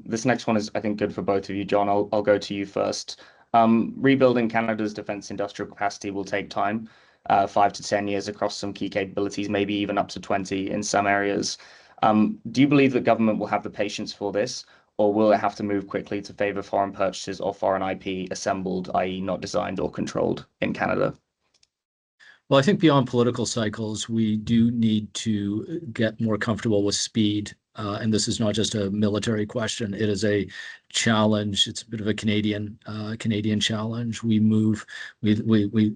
This next one is, I think, good for both of you. John, I'll go to you first. Rebuilding Canada's defense industrial capacity will take time, 5 to 10 years across some key capabilities, maybe even up to 20 in some areas. Do you believe that government will have the patience for this, or will it have to move quickly to favor foreign purchases or foreign IP assembled, i.e. not designed or controlled in Canada? Well, I think beyond political cycles, we do need to get more comfortable with speed. And this is not just a military question. It is a challenge. It's a bit of a Canadian challenge. We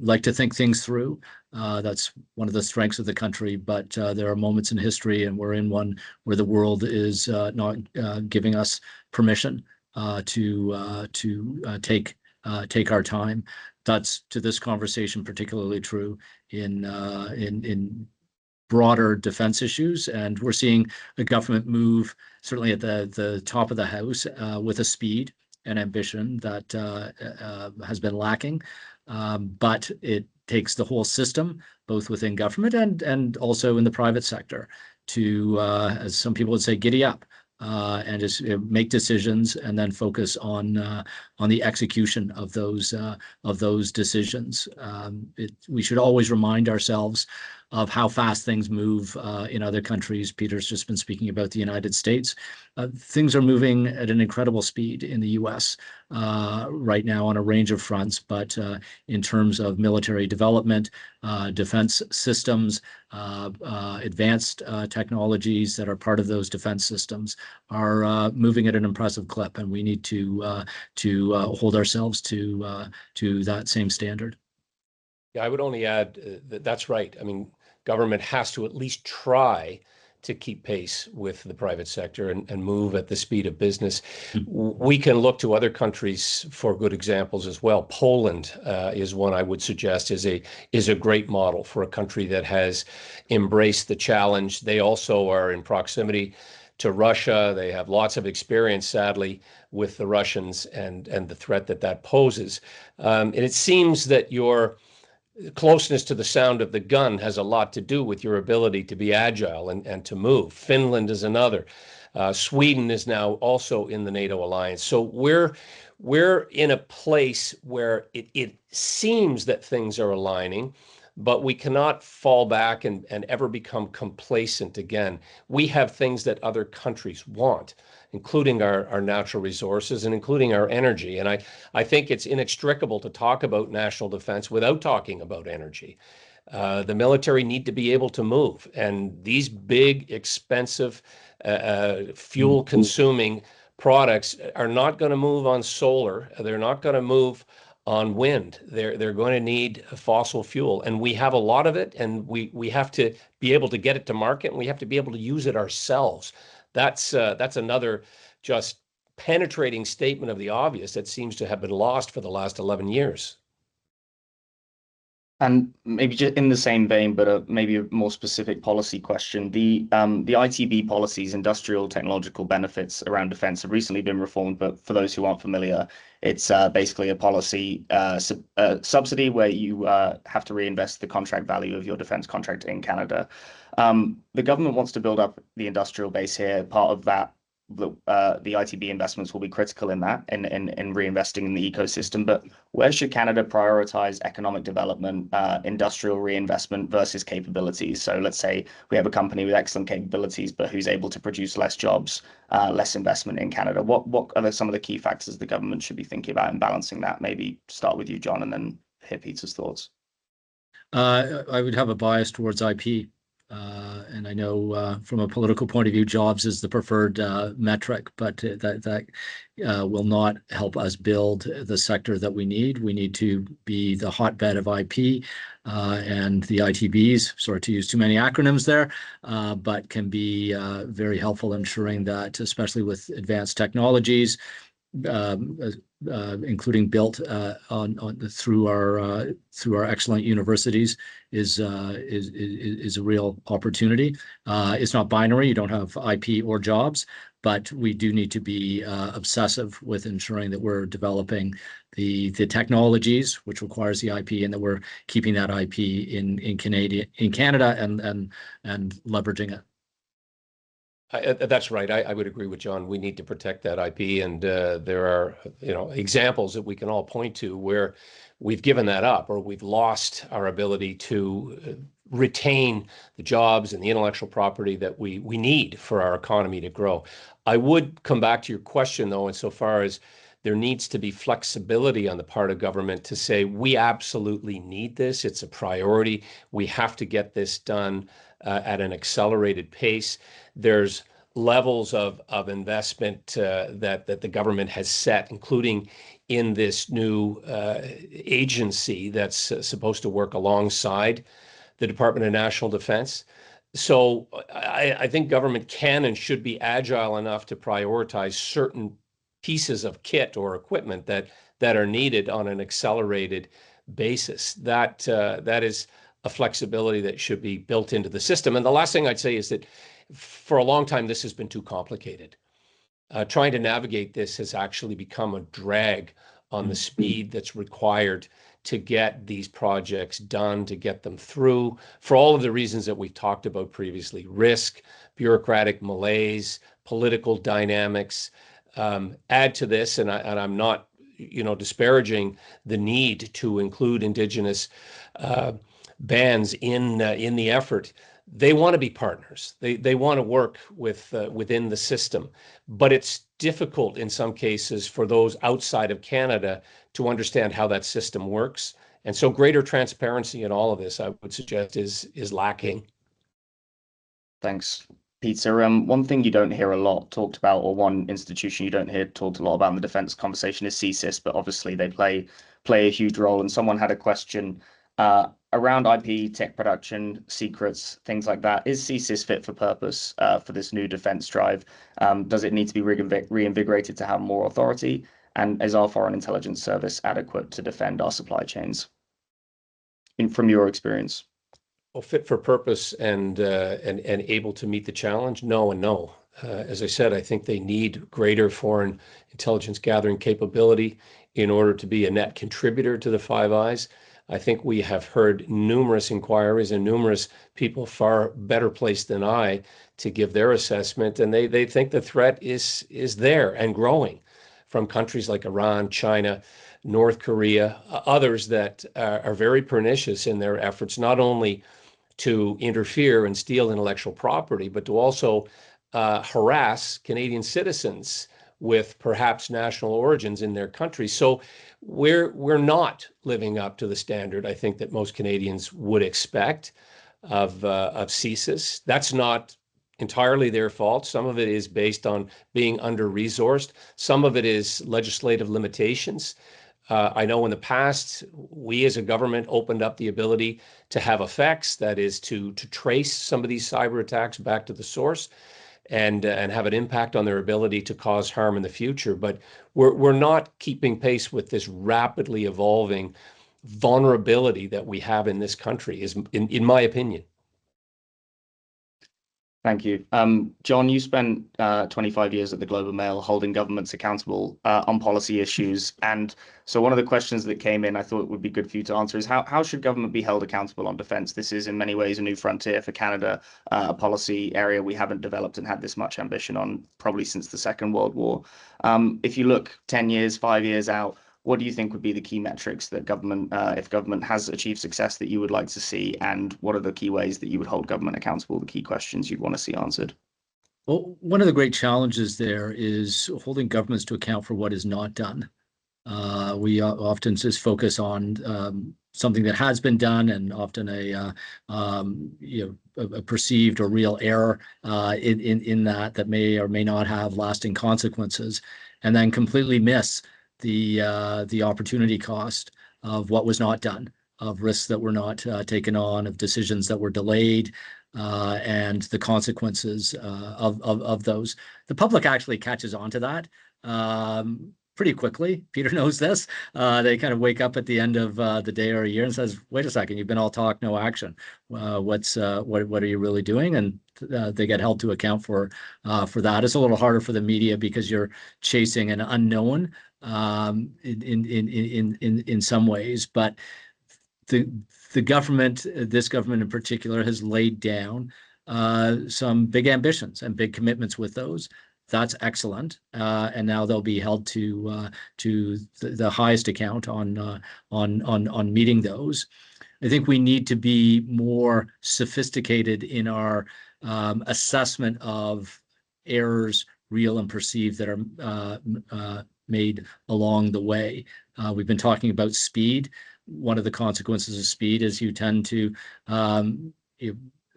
like to think things through. That's one of the strengths of the country. But there are moments in history, and we're in one where the world is not giving us permission to take our time. That's, to this conversation, particularly true in broader defense issues. And we're seeing the government move, certainly at the top of the House, with a speed and ambition that has been lacking. But it takes the whole system, both within government and also in the private sector, to, as some people would say, giddy up. And just make decisions and then focus on the execution of those decisions. We should always remind ourselves of how fast things move in other countries. Peter's just been speaking about the United States. Things are moving at an incredible speed in the US right now on a range of fronts, but in terms of military development, defense systems, advanced technologies that are part of those defense systems are moving at an impressive clip, and we need to hold ourselves to that same standard. Yeah, I would only add that that's right. I mean, government has to at least try to keep pace with the private sector and move at the speed of business. We can look to other countries for good examples as well. Poland is one I would suggest is a great model for a country that has embraced the challenge. They also are in proximity to Russia. They have lots of experience, sadly, with the Russians and the threat that poses. And it seems that your closeness to the sound of the gun has a lot to do with your ability to be agile and to move. Finland is another. Sweden is now also in the NATO alliance. So we're in a place where it seems that things are aligning, but we cannot fall back and ever become complacent again. We have things that other countries want, including our natural resources and including our energy. And I think it's inextricable to talk about national defense without talking about energy. The military need to be able to move. And these big, expensive, fuel-consuming products are not going to move on solar. They're not going to move on wind. They're going to need fossil fuel. And we have a lot of it, and we have to be able to get it to market, and we have to be able to use it ourselves. That's another just penetrating statement of the obvious that seems to have been lost for the last 11 years. And maybe just in the same vein, but maybe a more specific policy question. The ITB policies, industrial technological benefits around defense, have recently been reformed. But for those who aren't familiar, it's basically a policy subsidy where you have to reinvest the contract value of your defense contract in Canada. The government wants to build up the industrial base here. Part of that, the ITB investments will be critical in that, in reinvesting in the ecosystem. But where should Canada prioritize economic development, industrial reinvestment versus capabilities? So let's say we have a company with excellent capabilities, but who's able to produce less jobs, less investment in Canada. What are some of the key factors the government should be thinking about in balancing that? Maybe start with you, John, and then hear Peter's thoughts. I would have a bias towards IP. And I know from a political point of view, jobs is the preferred metric, but that will not help us build the sector that we need. We need to be the hotbed of IP, and the ITBs, sorry to use too many acronyms there, but can be very helpful in ensuring that, especially with advanced technologies, including built through our excellent universities, is a real opportunity. It's not binary. You don't have IP or jobs, but we do need to be obsessive with ensuring that we're developing the technologies, which requires the IP, and that we're keeping that IP in Canada and leveraging it. That's right. I would agree with John. We need to protect that IP, and there are examples that we can all point to where we've given that up, or we've lost our ability to retain the jobs and the intellectual property that we need for our economy to grow. I would come back to your question, though, insofar as there needs to be flexibility on the part of government to say, we absolutely need this. It's a priority. We have to get this done at an accelerated pace. There's levels of investment that the government has set, including in this new agency that's supposed to work alongside the Department of National Defense. So I think government can and should be agile enough to prioritize certain pieces of kit or equipment that are needed on an accelerated basis. That is a flexibility that should be built into the system. And the last thing I'd say is that for a long time, this has been too complicated. Trying to navigate this has actually become a drag on the speed that's required to get these projects done, to get them through, for all of the reasons that we've talked about previously: risk, bureaucratic malaise, political dynamics. Add to this, and I'm not disparaging the need to include Indigenous bands in the effort. They want to be partners. They want to work within the system, but it's difficult in some cases for those outside of Canada to understand how that system works. And so greater transparency in all of this, I would suggest, is lacking. Thanks, Peter. One thing you don't hear a lot talked about, or one institution you don't hear talked a lot about in the defence conversation, is CSIS, but obviously they play a huge role. And someone had a question around IP, tech production, secrets, things like that. Is CSIS fit for purpose for this new defence drive? Does it need to be reinvigorated to have more authority? And is our Foreign Intelligence Service adequate to defend our supply chains? From your experience. Well, fit for purpose and able to meet the challenge? No and no. As I said, I think they need greater foreign intelligence gathering capability in order to be a net contributor to the Five Eyes. I think we have heard numerous inquiries and numerous people far better placed than I to give their assessment, and they think the threat is there and growing from countries like Iran, China, North Korea, others that are very pernicious in their efforts, not only to interfere and steal intellectual property, but to also harass Canadian citizens with perhaps national origins in their country. So we're not living up to the standard, I think, that most Canadians would expect of CSIS. That's not entirely their fault. Some of it is based on being under-resourced. Some of it is legislative limitations. I know in the past, we as a government opened up the ability to have effects, that is to trace some of these cyber attacks back to the source and have an impact on their ability to cause harm in the future. But we're not keeping pace with this rapidly evolving vulnerability that we have in this country, is in my opinion. Thank you. John, you spent 25 years at the Globe and Mail holding governments accountable on policy issues. And so one of the questions that came in, I thought would be good for you to answer, is how should government be held accountable on defence? This is in many ways a new frontier for Canada, a policy area we haven't developed and had this much ambition on probably since the Second World War. If you look 10 years, 5 years out, what do you think would be the key metrics that government, if government has achieved success, that you would like to see? And what are the key ways that you would hold government accountable, the key questions you'd want to see answered? Well, one of the great challenges there is holding governments to account for what is not done. We often just focus on something that has been done, and often a perceived or real error in that may or may not have lasting consequences, and then completely miss the opportunity cost of what was not done, of risks that were not taken on, of decisions that were delayed, and the consequences of those. The public actually catches on to that. pretty quickly. Peter knows this. They kind of wake up at the end of the day or a year and says, "Wait a second, you've been all talk, no action. What are you really doing?" And they get held to account for that. It's a little harder for the media because you're chasing an unknown in some ways, but the government, this government in particular, has laid down some big ambitions and big commitments with those. That's excellent, and now they'll be held to the highest account on meeting those. I think we need to be more sophisticated in our assessment of errors, real and perceived, that are made along the way. We've been talking about speed. One of the consequences of speed is you tend to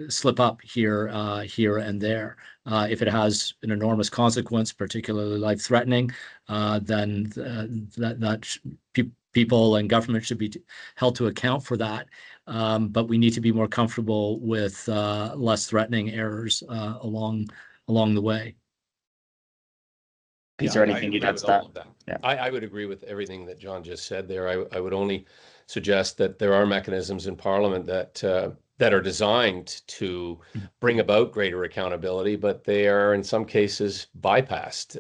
slip up here and there. If it has an enormous consequence, particularly life-threatening, then people and government should be held to account for that. But we need to be more comfortable with less threatening errors along the way. Is there anything you'd add to that? Yeah. I would agree with everything that John just said there. I would only suggest that there are mechanisms in Parliament that are designed to bring about greater accountability, but they are in some cases bypassed.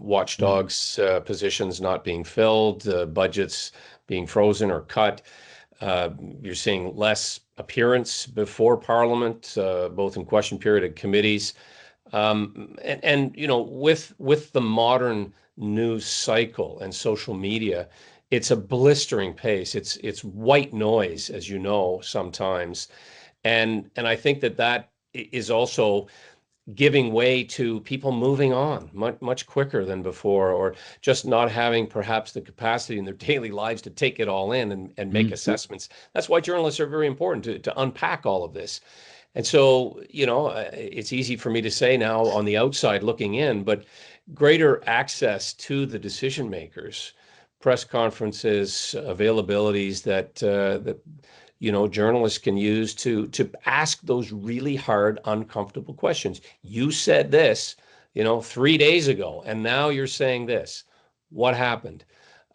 Watchdogs positions not being filled, budgets being frozen or cut. You're seeing less appearance before Parliament, both in question period and committees. And you know, with the modern news cycle and social media, it's a blistering pace. It's white noise, as you know, sometimes. And I think that is also giving way to people moving on much quicker than before, or just not having perhaps the capacity in their daily lives to take it all in and make assessments. That's why journalists are very important to unpack all of this. And so, you know, it's easy for me to say now on the outside looking in, but greater access to the decision makers, press conferences, availabilities that you know, journalists can use to ask those really hard, uncomfortable questions. You said this, you know, 3 days ago, and now you're saying this. What happened?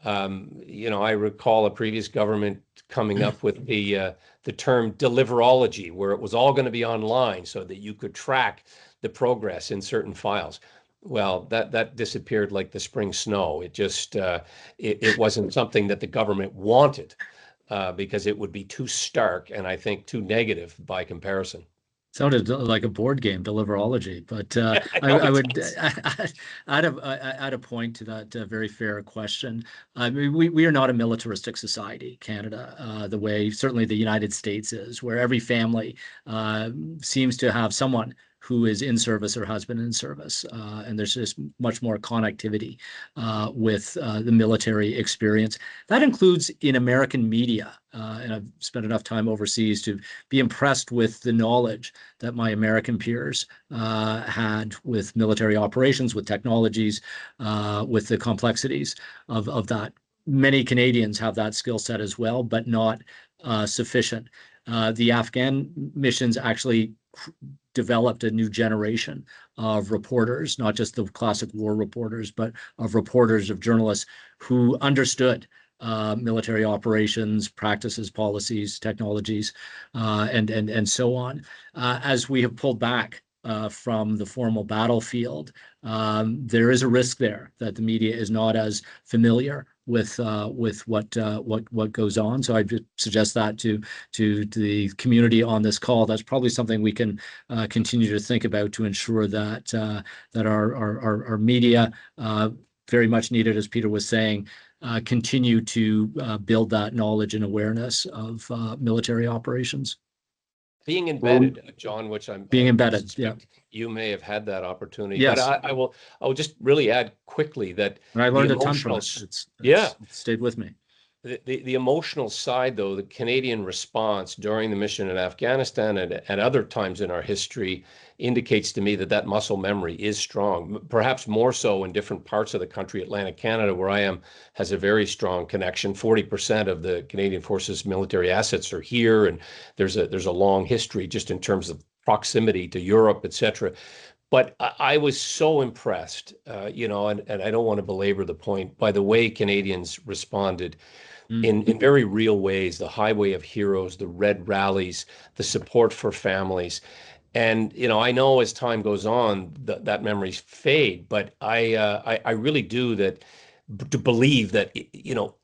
You know, I recall a previous government coming up with the term deliverology, where it was all going to be online so that you could track the progress in certain files. Well, that disappeared like the spring snow. It just it wasn't something that the government wanted because it would be too stark and I think too negative by comparison. Sounded like a board game, deliverology, but I would add a point to that very fair question. I mean, we are not a militaristic society, Canada, the way certainly the United States is, where every family seems to have someone who is in service or has been in service. And there's just much more connectivity with the military experience. That includes in American media. And I've spent enough time overseas to be impressed with the knowledge that my American peers had with military operations, with technologies, with the complexities of that. Many Canadians have that skill set as well, but not sufficient. The Afghan missions actually developed a new generation of reporters, not just the classic war reporters, but of reporters, of journalists who understood military operations, practices, policies, technologies, and so on. As we have pulled back from the formal battlefield, there is a risk there that the media is not as familiar with what goes on. So I would suggest that to the community on this call. That's probably something we can continue to think about to ensure that our media, very much needed, as Peter was saying, continue to build that knowledge and awareness of military operations. Being embedded, John, which I'm being embedded. Yeah, you may have had that opportunity. Yes. But I will just really add quickly that and I learned a ton from it. It's stayed with me. The emotional side, though, the Canadian response during the mission in Afghanistan and at other times in our history indicates to me that muscle memory is strong, perhaps more so in different parts of the country. Atlantic Canada, where I am, has a very strong connection. 40% of the Canadian Forces military assets are here, and there's a long history just in terms of proximity to Europe, etc. But I was so impressed, you know, and I don't want to belabor the point, by the way Canadians responded in very real ways, the Highway of Heroes, the Red Rallies, the support for families. And, you know, I know as time goes on, that memories fade, but I really do to believe that, you know,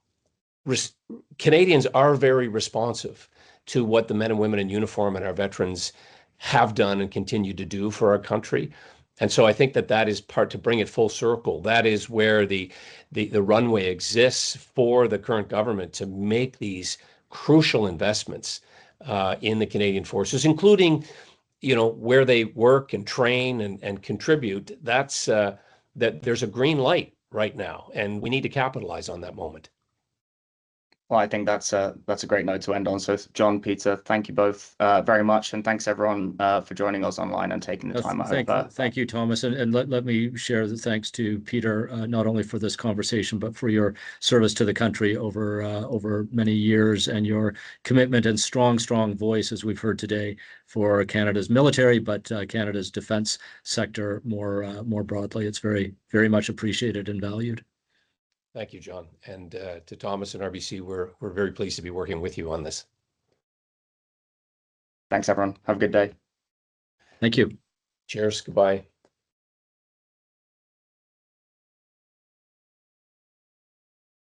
Canadians are very responsive to what the men and women in uniform and our veterans have done and continue to do for our country. And so I think that is part, to bring it full circle. That is where the runway exists for the current government to make these crucial investments in the Canadian Forces, including, you know, where they work and train and contribute. That's that there's a green light right now, and we need to capitalize on that moment. Well, I think that's a great note to end on. So, John, Peter, thank you both very much, and thanks everyone for joining us online and taking the time. Thank you, Thomas, and let me share the thanks to Peter, not only for this conversation, but for your service to the country over many years, and your commitment and strong voice, as we've heard today, for Canada's military, but Canada's defense sector more broadly. It's very much appreciated and valued. Thank you, John. And to Thomas and RBC, we're very pleased to be working with you on this. Thanks, everyone. Have a good day. Thank you. Cheers. Goodbye.